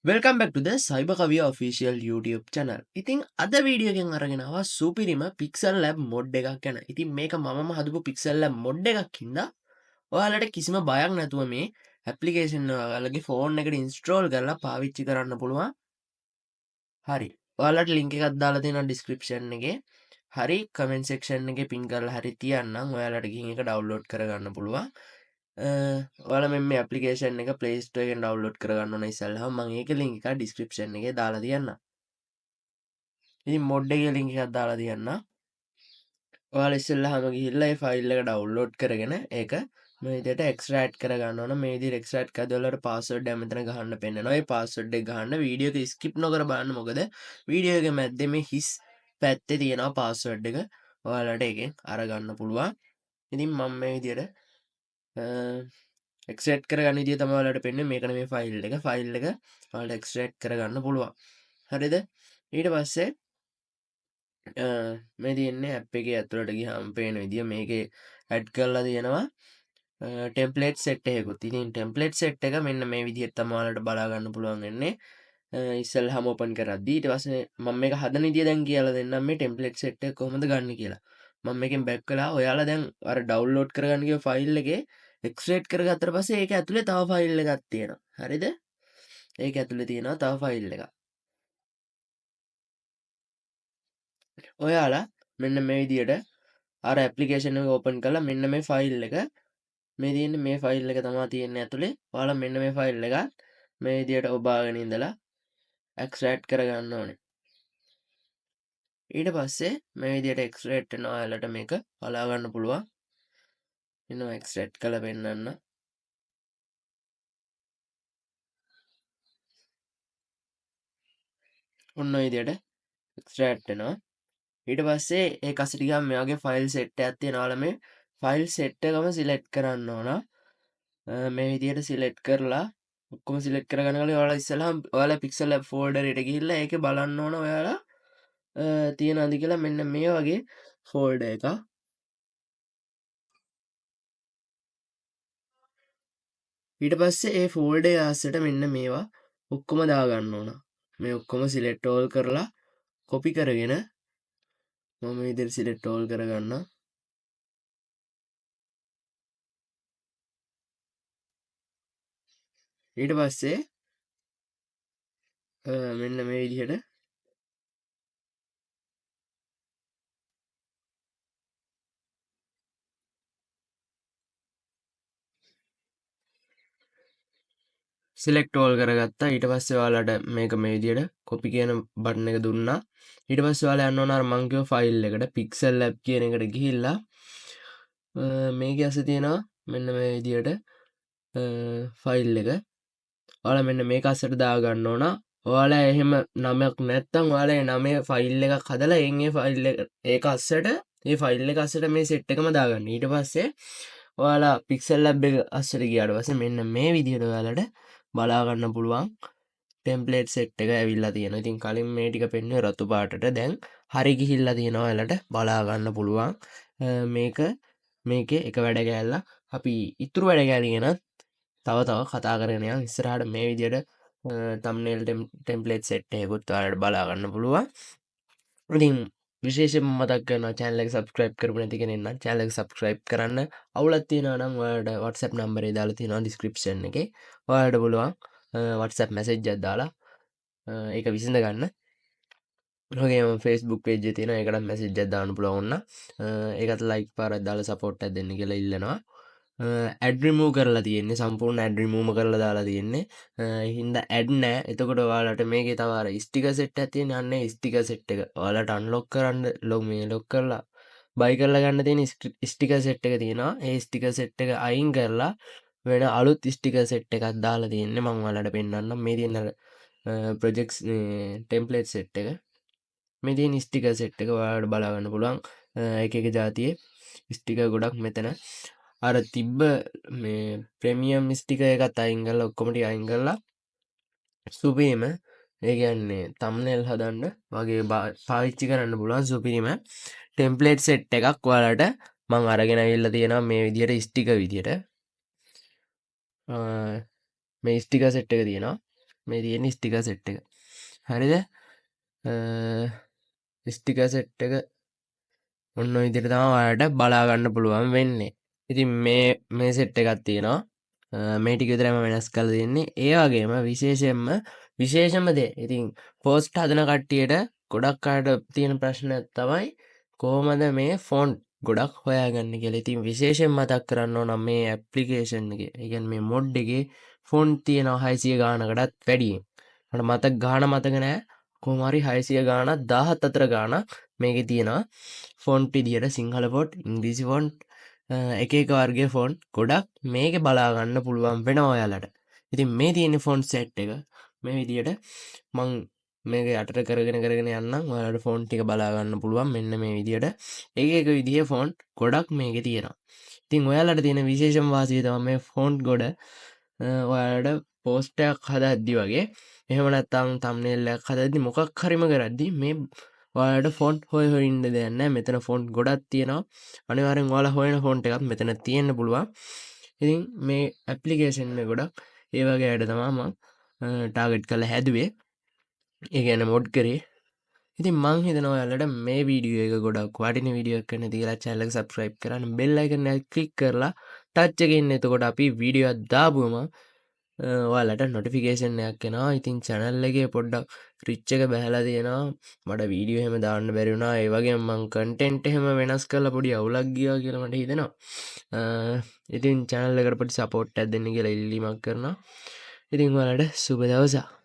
Welcome back to the Kaviya official YouTube channel. ඉතින් අද video එකෙන් අරගෙන ආවා සුපිරිම PIXELLAB mod එකක් ගැන. ඉතින් මේක මමම හදපු PIXELLAB mod එකක් හින්දා ඔයාලට කිසිම බයක් නැතුව මේ ඇප්ලිකේෂන් ඔයාලගේ ෆෝන් එකට ඉන්ස්ටෝල් කරලා පාවිච්චි කරන්න පුළුවන්. හරි. ඔයාලට ලින්ක් එකක් දාලා තියෙනවා description එකේ. හරි comment section එකේ pin කරලා හරි තියන්නම්. ඔයාලට ගිහින් ඒක download කරගන්න පුළුවන්. ඔයාලා මේ ඇප්ලිකේෂන් එක Play Store එකෙන් download කරගන්න ඕන ඉස්සෙල්ලා මම ඒකේ link එක description එකේ දාලා තියන්නම්. ඉතින් mod එකේ link එකක් දාලා තියන්නම්. ඔයාලා ඉස්සෙල්ලාම ගිහිල්ලා ඒ file එක download කරගෙන ඒක මේ විදිහට extract කරගන්න ඕන. මේ විදිහට extract කරද්දී ඔයාලට password එක මෙතන ගහන්න පෙන්නනවා. ඒ password එක ගහන්න වීඩියෝ එක skip නොකර බලන්න. මොකද වීඩියෝ එකේ මැද්දේ මේ හිස් පැත්තේ තියෙනවා password එක. ඔයාලට ඒකෙන් අරගන්න පුළුවන්. ඉතින් මම මේ විදිහට එක්ස්ට්‍රැක්ට් කරගන්න විදිය තමයි ඔයාලට පෙන්නේ. මේක නෙමෙයි ෆයිල් එක. ෆයිල් එක ඔයාලට එක්ස්ට්‍රැක්ට් කරගන්න පුළුවන්. හරිද? ඊට පස්සේ මේ තියෙන්නේ ඇප් එකේ ඇතුළට ගියාම පේන විදිය මේකේ ඇඩ් කරලා තියෙනවා ටෙම්ප්ලේට් සෙට් එකකුත්. ඉතින් ටෙම්ප්ලේට් සෙට් එක මෙන්න මේ විදිහට තමයි ඔයාලට බලා ගන්න පුළුවන් වෙන්නේ. ඉස්සෙල්ලාම ඕපන් කරද්දී ඊට පස්සේ මම මේක හදන විදිය දැන් කියලා දෙන්නම් මේ ටෙම්ප්ලේට් සෙට් එක කොහොමද ගන්න කියලා. මම මේකෙන් බැක් කළා. ඔයාලා දැන් අර ඩවුන්ලෝඩ් කරගන්න ගිය ෆයිල් එකේ එක්ස්ට්‍රැක්ට් කරගත්තට පස්සේ ඒක ඇතුලේ තව ෆයිල් එකක් තියෙනවා. හරිද? ඒක ඇතුලේ තියෙනවා තව ෆයිල් එකක්. ඔයාලා මෙන්න මේ විදියට අර ඇප්ලිකේෂන් එක ඕපන් කරලා මෙන්න මේ ෆයිල් එක මේ තියෙන්නේ මේ ෆයිල් එක තමයි තියෙන්නේ ඇතුලේ. ඔයාලා මෙන්න මේ ෆයිල් එක මේ විදියට ඔබාගෙන ඉඳලා එක්ස්ට්‍රැක්ට් කරගන්න ඕනේ. ඊට පස්සේ මේ විදියට එක්ස්ට්‍රැක්ට් වෙනවා. ඔයාලට මේක බලා ගන්න පුළුවන්. එනවා එක්ස්ට්‍රැක්ට් කරලා පෙන්නන්න. ඔන්න ඔය විදියට එක්ස්ට්‍රැක්ට් වෙනවා. ඊට පස්සේ ඒක අස්සට ගියාම මේ වගේ ෆයිල් සෙට් එකක් තියෙනවා. ඔයාලා මේ ෆයිල් සෙට් එකම සිලෙක්ට් කරන්න ඕන. මේ විදියට සිලෙක්ට් කරලා ඔක්කොම සිලෙක්ට් කරගන්න කලින් ඔයාලා ඉස්සෙල්ලාම ඔයාලා PIXELLAB folder එකට ගිහිල්ලා ඒකේ බලන්න ඕන ඔයාලා තියෙනවද කියලා මෙන්න මේ වගේ folder එකක්. ඊට පස්සේ ඒ folder එක අස්සට මෙන්න මේවා ඔක්කොම දාගන්න ඕන. මේ ඔක්කොම සිලෙක්ට් all කරලා copy කරගෙන මම මේ විදිහට සිලෙක්ට් all කරගන්නවා. ඊට පස්සේ මෙන්න මේ විදිහට සිලෙක්ට් all කරගත්තා. ඊට පස්සේ ඔයාලට මේක මේ විදිහට copy කියන බටන් එක දුන්නා. ඊට පස්සේ ඔයාලා යන්න ඕන අර මං කියව ෆයිල් එකට PIXELLAB කියන එකට ගිහිල්ලා මේකේ ඇස්සේ තියෙනවා මෙන්න මේ විදිහට ෆයිල් එක. ඔයාලා මෙන්න මේක අස්සට දාගන්න ඕන. ඔයාලා එහෙම නමක් නැත්තම් ඔයාලා ඒ නමේ ෆයිල් එකක් හදලා ඒ ෆයිල් එක ඒක අස්සට මේ ෆයිල් එක අස්සට මේ සෙට් එකම දාගන්න. ඊට පස්සේ ඔයාලා PIXELLAB එක අස්සට ගියාට පස්සේ මෙන්න මේ විදිහට ඔයාලට බලා ගන්න පුළුවන් ටෙම්ප්ලේට් සෙට් එක ඇවිල්ලා තියෙනවා. ඉතින් කලින් මේ ටික පෙන්නුවේ රතු පාටට. දැන් හරි ගිහිල්ලා තියෙනවා. ඔයාලට බලා ගන්න පුළුවන්. මේකේ එක වැඩ කෑල්ලක් අපි ඉතුරු වැඩ කෑලි ගැන තව කතා කරගෙන යමු. ඉස්සරහට මේ විදිහට thumbnail template set එකකුත් ඔයාලට බලා ගන්න පුළුවන්. ඉතින් විශේෂයෙන්ම මතක් කරනවා channel එක subscribe කරපු නැති කෙනෙක් නම් channel එක subscribe කරන්න. අවුලක් තියෙනවා නම් ඔයාලට WhatsApp number එක දාලා තියෙනවා description එකේ. ඔයාලට පුළුවන් WhatsApp message එකක් දාලා ඒක විසඳ ගන්න. ඔයගේම Facebook page එකේ තියෙනවා. ඒකටත් message එකක් දාන්න පුළුවන් වුණා. ඒකත් like පාරක් දාලා support එකක් දෙන්න කියලා ඉල්ලනවා. ඇඩ් රිමූව් කරලා තියෙන්නේ සම්පූර්ණ ඇඩ් රිමූව් කරලා දාලා තියෙන්නේ. හින්දා ඇඩ් නැහැ. එතකොට ඔයාලට මේකේ තව අර ස්ටිකර් සෙට් එකක් තියෙන්නේ. අන්න ඒ ස්ටිකර් සෙට් එක ඔයාලට අන්ලොක් කරන්න ලොක් කරලා බයි කරලා ගන්න තියෙන ස්ටිකර් සෙට් එක තියෙනවා. ඒ ස්ටිකර් සෙට් එක අයින් කරලා වෙන අලුත් ස්ටිකර් සෙට් එකක් දාලා තියෙන්නේ. මම ඔයාලට පෙන්නන්නම්. මේ තියෙන ප්‍රොජෙක්ට්ස් ටෙම්ප්ලේට් සෙට් එක. මේ තියෙන ස්ටිකර් සෙට් එක ඔයාලට බලා ගන්න පුළුවන්. එක එක જાතියේ ස්ටිකර් ගොඩක් මෙතන අර තිබ්බ මේ ප්‍රීමියම් ස්ටිකර් එකත් අයින් කරලා ඔක්කොම ටික අයින් කරලා සුපිරිම ඒ කියන්නේ thumbnail හදන්න වගේ පාවිච්චි කරන්න පුළුවන් සුපිරිම ටෙම්ප්ලේට් සෙට් එකක් ඔයාලට මම අරගෙන අවිල්ලා තියෙනවා මේ විදිහට ස්ටිකර් විදිහට මේ ස්ටිකර් සෙට් එක තියෙනවා මේ තියෙන්නේ ස්ටිකර් සෙට් එක. හරිද? ස්ටිකර් සෙට් එක ඔන්න ඔය විදිහට තමයි ඔයාලට බලා ගන්න පුළුවන් වෙන්නේ. ඉතින් මේ සෙට් එකක් තියෙනවා. මේ ටික විතරයි මම වෙනස් කරලා දෙන්නේ. ඒ වගේම විශේෂම දේ. ඉතින් පෝස්ට් හදන කට්ටියට ගොඩක් අයට තියෙන ප්‍රශ්නයක් තමයි කොහොමද මේ ෆොන්ට් ගොඩක් හොයාගන්නේ කියලා. ඉතින් විශේෂයෙන් මතක් කරන්න ඕන මේ ඇප්ලිකේෂන් එකේ. ඒ කියන්නේ මේ මොඩ් එකේ ෆොන්ට් තියෙනවා 600 ගානකටත් වැඩියෙන්. මට මතක නෑ. කොහොම හරි 600 ගානක් 17 අතර ගානක් මේකේ තියෙනවා. ෆොන්ට් විදියට සිංහල ෆොන්ට්, ඉංග්‍රීසි ෆොන්ට්, එක එක වර්ගයේ ෆොන්ට් ගොඩක් මේකේ බලා ගන්න පුළුවන් වෙනවා ඔයාලට. ඉතින් මේ තියෙන ෆොන්ට් සෙට් එක මේ විදියට මං මේක යටට කරගෙන යන්නම්. ඔයාලට ෆොන්ට් ටික බලා ගන්න පුළුවන් මෙන්න මේ විදියට. එක එක විදිහේ ෆොන්ට් ගොඩක් මේකේ තියෙනවා. ඉතින් ඔයාලට තියෙන විශේෂම වාසිය තමයි මේ ෆොන්ට් ගොඩ ඔයාලට පෝස්ට් එකක් හදද්දි වගේ එහෙම නැත්නම් තම්බ්නේල් එකක් හදද්දි මොකක් හරිම කරද්දි මේ ඔයාලට ෆොන්ට් හොය ඉන්න දෙයක් නැහැ. මෙතන ෆොන්ට් ගොඩක් තියෙනවා. අනිවාර්යෙන් ඔයාලා හොයන ෆොන්ට් එකක් මෙතන තියෙන්න පුළුවන්. ඉතින් මේ ඇප්ලිකේෂන් එක ගොඩක් ඒ වගේ අයට තමයි මම ටාගට් කරලා හැදුවේ. ඒ කියන්නේ මොඩ් කරේ. ඉතින් මං හිතනවා ඔයාලට මේ වීඩියෝ එක ගොඩක් වටින වීඩියෝ එකක් වෙන තියලා channel එක subscribe කරන්න bell icon එක click කරලා touch එකේ ඉන්න. එතකොට අපි වීඩියෝ එකක් දාපුවම ඔයාලට notification එකක් එනවා. ඉතින් channel එකේ පොඩ්ඩක් reach එක බහලා තියෙනවා. මට වීඩියෝ එහෙම දාන්න බැරි වුණා. ඒ වගේම මං content එහෙම වෙනස් කරලා පොඩි අවුලක් ගියා කියලා මට හිතෙනවා. ඉතින් channel එකට පොඩි support එකක් දෙන්න කියලා ඉල්ලීමක් කරනවා. ඉතින් ඔයාලට සුබ දවසක්.